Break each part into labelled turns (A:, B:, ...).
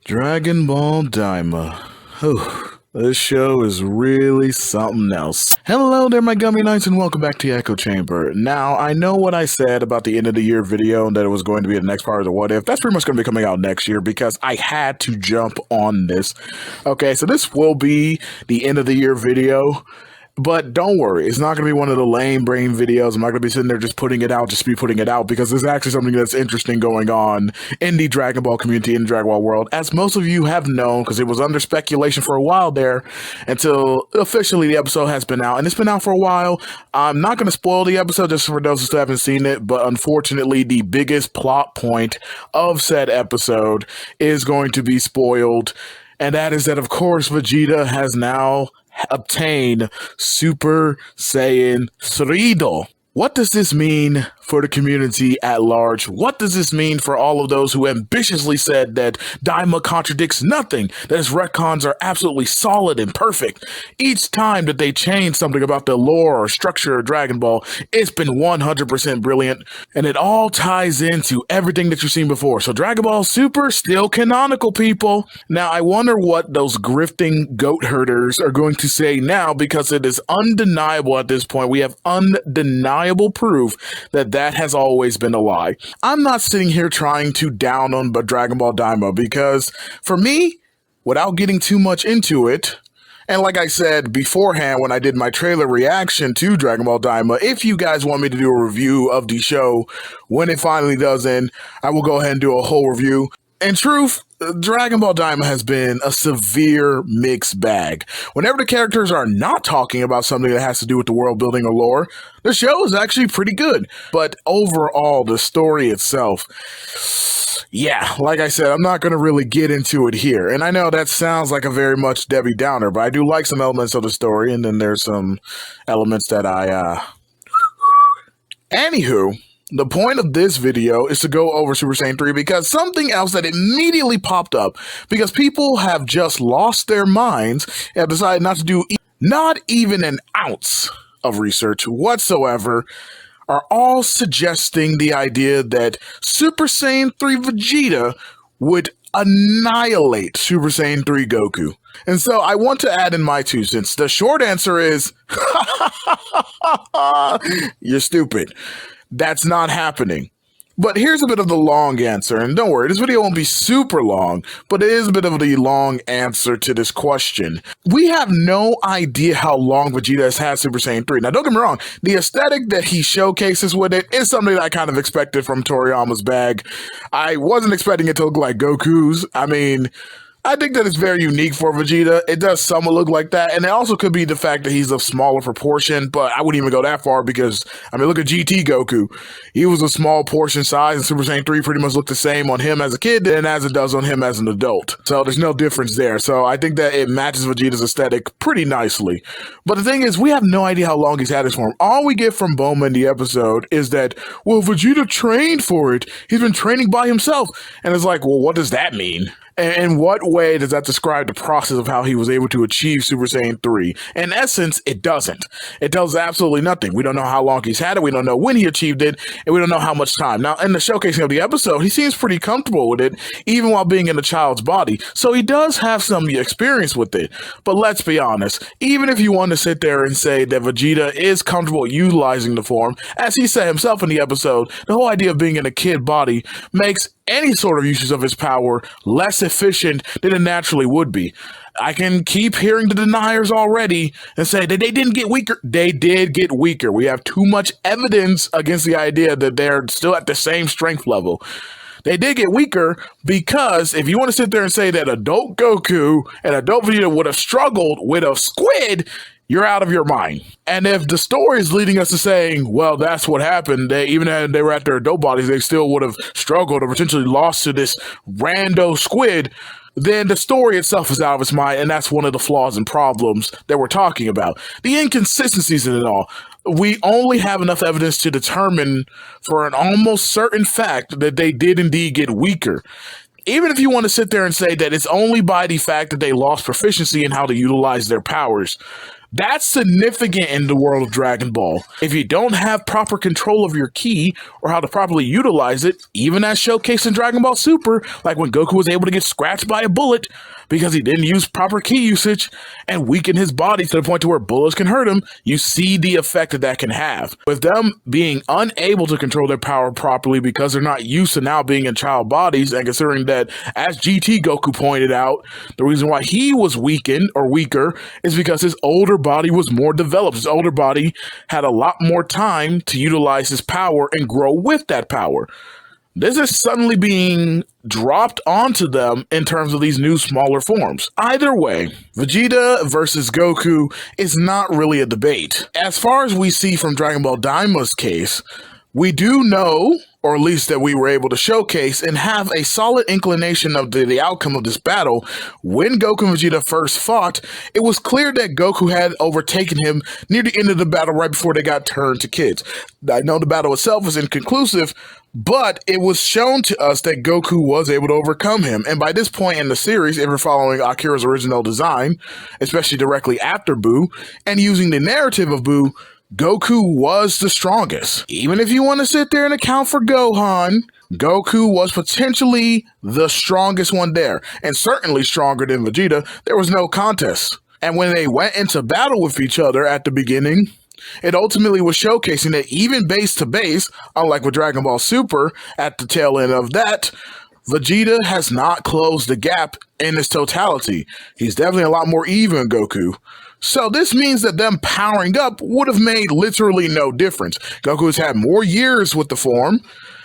A: Dragon Ball Daima. Whew, this show is really something else. Hello there, my Gummy Knights, and welcome back to the Echo Chamber. Now, I know what I said about the end of the year video and that it was going to be the next part of the What If. That's pretty much going to be coming out next year because I had to jump on this. Okay, so this will be the end of the year video. But don't worry, it's not going to be one of the lame brain videos. I'm not going to be sitting there just putting it out, just be putting it out, because there's actually something that's interesting going on in the Dragon Ball community, in the Dragon Ball world, as most of you have known, because it was under speculation for a while there until officially the episode has been out, and it's been out for a while. I'm not going to spoil the episode just for those who still haven't seen it, but unfortunately, the biggest plot point of said episode is going to be spoiled, and that is that, of course, Vegeta has now obtain Super Saiyan 3. What does this mean for the community at large? What does this mean for all of those who ambitiously said that Daima contradicts nothing, that his retcons are absolutely solid and perfect? Each time that they change something about the lore or structure of Dragon Ball, it's been 100% brilliant, and it all ties into everything that you've seen before. So Dragonballsuper, still canonical, people. Now, I wonder what those grifting goat herders are going to say now, because it is undeniable at this point. We have undeniable proof that that has always been a lie. I'm not sitting here trying to down on Dragon Ball Daima, because for me, without getting too much into it, and like I said beforehand when I did my trailer reaction to Dragon Ball Daima, if you guys want me to do a review of the show when it finally does end, I will go ahead and do a whole review. In truth, Dragon Ball Daima has been a severe mixed bag. Whenever the characters are not talking about something that has to do with the world building or lore, the show is actually pretty good. But overall, the story itself, yeah, like I said, I'm not going to really get into it here. And I know that sounds like a very much Debbie Downer, but I do like some elements of the story, and then there's some elements that Anywho, the point of this video is to go over Super Saiyan 3 because something else that immediately popped up, because people have just lost their minds and have decided not to do not even an ounce of research whatsoever, are all suggesting the idea that Super Saiyan 3 Vegeta would annihilate Super Saiyan 3 Goku. And so I want to add in my 2 cents. The short answer is, you're stupid. That's not happening. But here's a bit of the long answer, and don't worry, this video won't be super long, but it is a bit of the long answer to this question. We have no idea how long Vegeta has had Super Saiyan 3. Now, don't get me wrong, the aesthetic that he showcases with it is something that I kind of expected from Toriyama's bag. I wasn't expecting it to look like Goku's. I mean, I think that it's very unique for Vegeta. It does somewhat look like that, and it also could be the fact that he's of smaller proportion, but I wouldn't even go that far because, I mean, look at GT Goku. He was a small portion size, and Super Saiyan 3 pretty much looked the same on him as a kid than as it does on him as an adult. So there's no difference there. So I think that it matches Vegeta's aesthetic pretty nicely. But the thing is, we have no idea how long he's had this form. All we get from Bulma in the episode is that, well, Vegeta trained for it. He's been training by himself. And it's like, well, what does that mean? In what way does that describe the process of how he was able to achieve Super Saiyan 3? In essence, it doesn't. It tells absolutely nothing. We don't know how long he's had it, we don't know when he achieved it, and we don't know how much time. Now, in the showcasing of the episode, he seems pretty comfortable with it, even while being in a child's body. So he does have some experience with it. But let's be honest, even if you want to sit there and say that Vegeta is comfortable utilizing the form, as he said himself in the episode, the whole idea of being in a kid body makes any sort of uses of his power less efficient than it naturally would be. I can keep hearing the deniers already and say that they didn't get weaker. They did get weaker. We have too much evidence against the idea that they're still at the same strength level. They did get weaker because if you want to sit there and say that adult Goku and adult Vegeta would have struggled with a squid, you're out of your mind. And if the story is leading us to saying, well, that's what happened, even if they were at their adult bodies, they still would have struggled or potentially lost to this rando squid, then the story itself is out of its mind, and that's one of the flaws and problems that we're talking about. The inconsistencies in it all. We only have enough evidence to determine for an almost certain fact that they did indeed get weaker. Even if you want to sit there and say that it's only by the fact that they lost proficiency in how to utilize their powers, That's significant in the world of Dragon Ball. If you don't have proper control of your ki or how to properly utilize it, even as showcased in Dragonballsuper, like when Goku was able to get scratched by a bullet because he didn't use proper ki usage and weaken his body to the point to where bullets can hurt him, you see the effect that can have. With them being unable to control their power properly because they're not used to now being in child bodies, and considering that, as GT Goku pointed out, the reason why he was weakened or weaker is because his older body was more developed. His older body had a lot more time to utilize his power and grow with that power. This is suddenly being dropped onto them in terms of these new smaller forms. Either way, Vegeta versus Goku is not really a debate. As far as we see from Dragon Ball Daimba's case, we do know, or at least that we were able to showcase and have a solid inclination of the outcome of this battle. When Goku and Vegeta first fought, it was clear that Goku had overtaken him near the end of the battle right before they got turned to kids. I know the battle itself was inconclusive, but it was shown to us that Goku was able to overcome him. And by this point in the series, if you're following Akira's original design, especially directly after Buu, and using the narrative of Buu, Goku was the strongest. Even if you want to sit there and account for Gohan, Goku was potentially the strongest one there, and certainly stronger than Vegeta. There was no contest. And when they went into battle with each other at the beginning, it ultimately was showcasing that even base to base, unlike with Dragonballsuper at the tail end of that, Vegeta has not closed the gap in its totality. He's definitely a lot more even Goku. So this means that them powering up would have made literally no difference. Goku's had more years with the form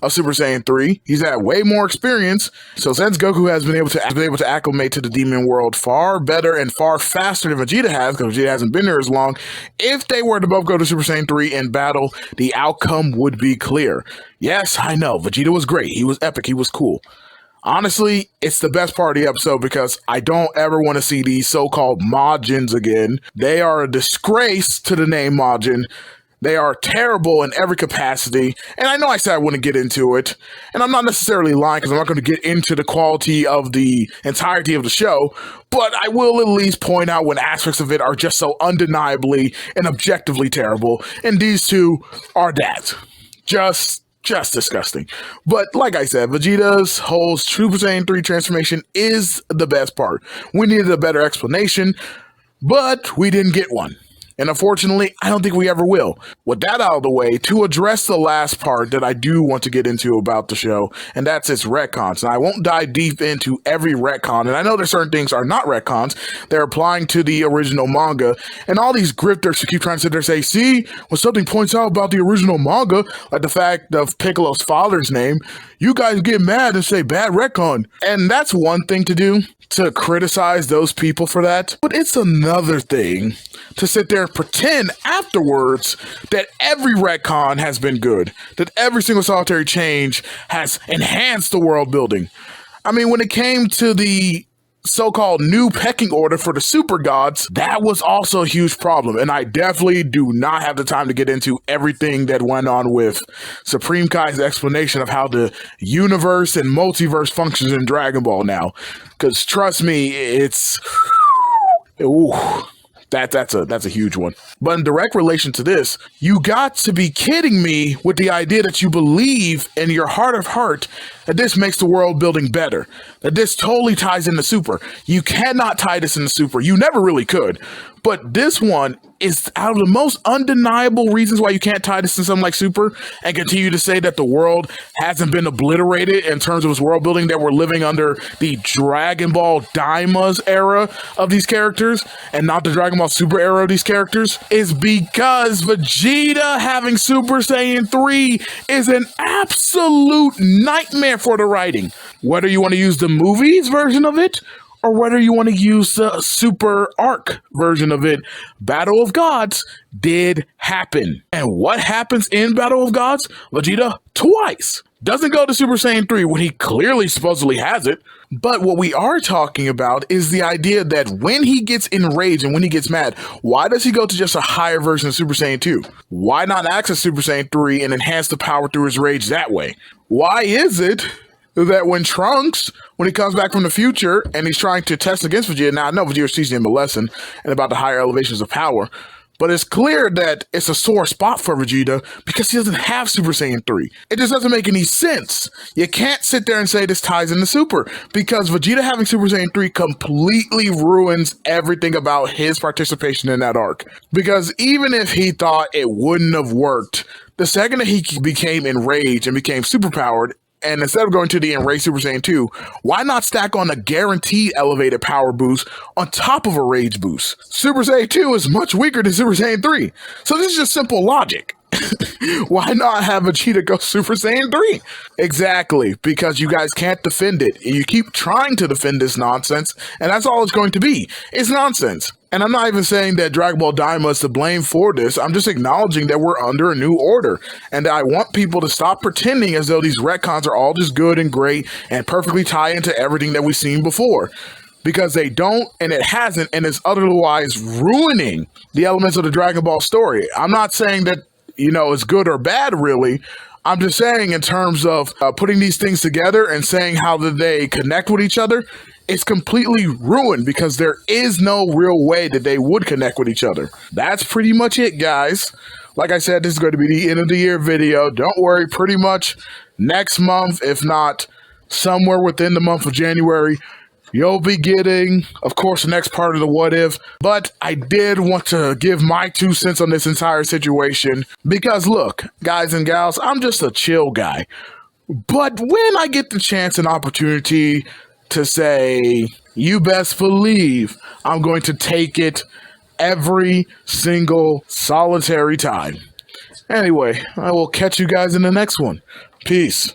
A: of Super Saiyan 3. He's had way more experience. So since Goku has been able to acclimate to the demon world far better and far faster than Vegeta has, because Vegeta hasn't been there as long, if they were to both go to Super Saiyan 3 in battle, the outcome would be clear. Yes, I know, Vegeta was great. He was epic. He was cool. Honestly, it's the best part of the episode because I don't ever want to see these so-called Majins again. They are a disgrace to the name Majin. They are terrible in every capacity. And I know I said I wouldn't get into it. And I'm not necessarily lying because I'm not going to get into the quality of the entirety of the show. But I will at least point out when aspects of it are just so undeniably and objectively terrible. And these two are that. Just disgusting. But like I said, Vegeta's whole Super Saiyan 3 transformation is the best part. We needed a better explanation, but we didn't get one. And unfortunately, I don't think we ever will. With that out of the way, to address the last part that I do want to get into about the show, and that's its retcons. And I won't dive deep into every retcon, and I know that certain things are not retcons. They're applying to the original manga, and all these grifters who keep trying to sit there and say, see, when something points out about the original manga, like the fact of Piccolo's father's name, you guys get mad and say bad retcon. And that's one thing to do, to criticize those people for that. But it's another thing to sit there and pretend afterwards that every retcon has been good, that every single solitary change has enhanced the world building. I mean, when it came to the so-called new pecking order for the super gods, that was also a huge problem, and I definitely do not have the time to get into everything that went on with Supreme Kai's explanation of how the universe and multiverse functions in Dragon Ball now, because trust me, it's that's a huge one. But in direct relation to this, you got to be kidding me with the idea that you believe in your heart of heart that this makes the world building better, that this totally ties into Super. You cannot tie this into Super. You never really could. But this one is out of the most undeniable reasons why you can't tie this to something like Super and continue to say that the world hasn't been obliterated in terms of its world building, that we're living under the Dragon Ball Daimba's era of these characters and not the Dragon Ball Super era of these characters, is because Vegeta having Super Saiyan 3 is an absolute nightmare for the writing. Whether you want to use the movies version of it, or whether you want to use the Super Arc version of it, Battle of Gods did happen. And what happens in Battle of Gods? Vegeta twice doesn't go to Super Saiyan 3 when he clearly supposedly has it. But what we are talking about is the idea that when he gets enraged and when he gets mad, why does he go to just a higher version of Super Saiyan 2? Why not access Super Saiyan 3 and enhance the power through his rage that way? Why is it that when Trunks, when he comes back from the future and he's trying to test against Vegeta, now I know Vegeta's teaching him a lesson and about the higher elevations of power, but it's clear that it's a sore spot for Vegeta because he doesn't have Super Saiyan 3. It just doesn't make any sense. You can't sit there and say this ties into Super because Vegeta having Super Saiyan 3 completely ruins everything about his participation in that arc. Because even if he thought it wouldn't have worked, the second that he became enraged and became superpowered, and instead of going to the Enraged Super Saiyan 2, why not stack on a guaranteed elevated power boost on top of a Rage boost? Super Saiyan 2 is much weaker than Super Saiyan 3. So this is just simple logic. Why not have Vegeta go Super Saiyan 3? Exactly, because you guys can't defend it. You keep trying to defend this nonsense, and that's all it's going to be. It's nonsense. And I'm not even saying that Dragon Ball Daima is to blame for this. I'm just acknowledging that we're under a new order. And I want people to stop pretending as though these retcons are all just good and great and perfectly tie into everything that we've seen before. Because they don't, and it hasn't, and it's otherwise ruining the elements of the Dragon Ball story. I'm not saying that, you know, it's good or bad, really. I'm just saying in terms of putting these things together and saying how that they connect with each other, it's completely ruined because there is no real way that they would connect with each other. That's pretty much it, guys. Like I said, this is going to be the end of the year video. Don't worry, pretty much next month, if not somewhere within the month of January, you'll be getting, of course, the next part of the What If. But I did want to give my 2 cents on this entire situation because, look, guys and gals, I'm just a chill guy. But when I get the chance and opportunity to say, you best believe I'm going to take it every single solitary time. Anyway, I will catch you guys in the next one. Peace.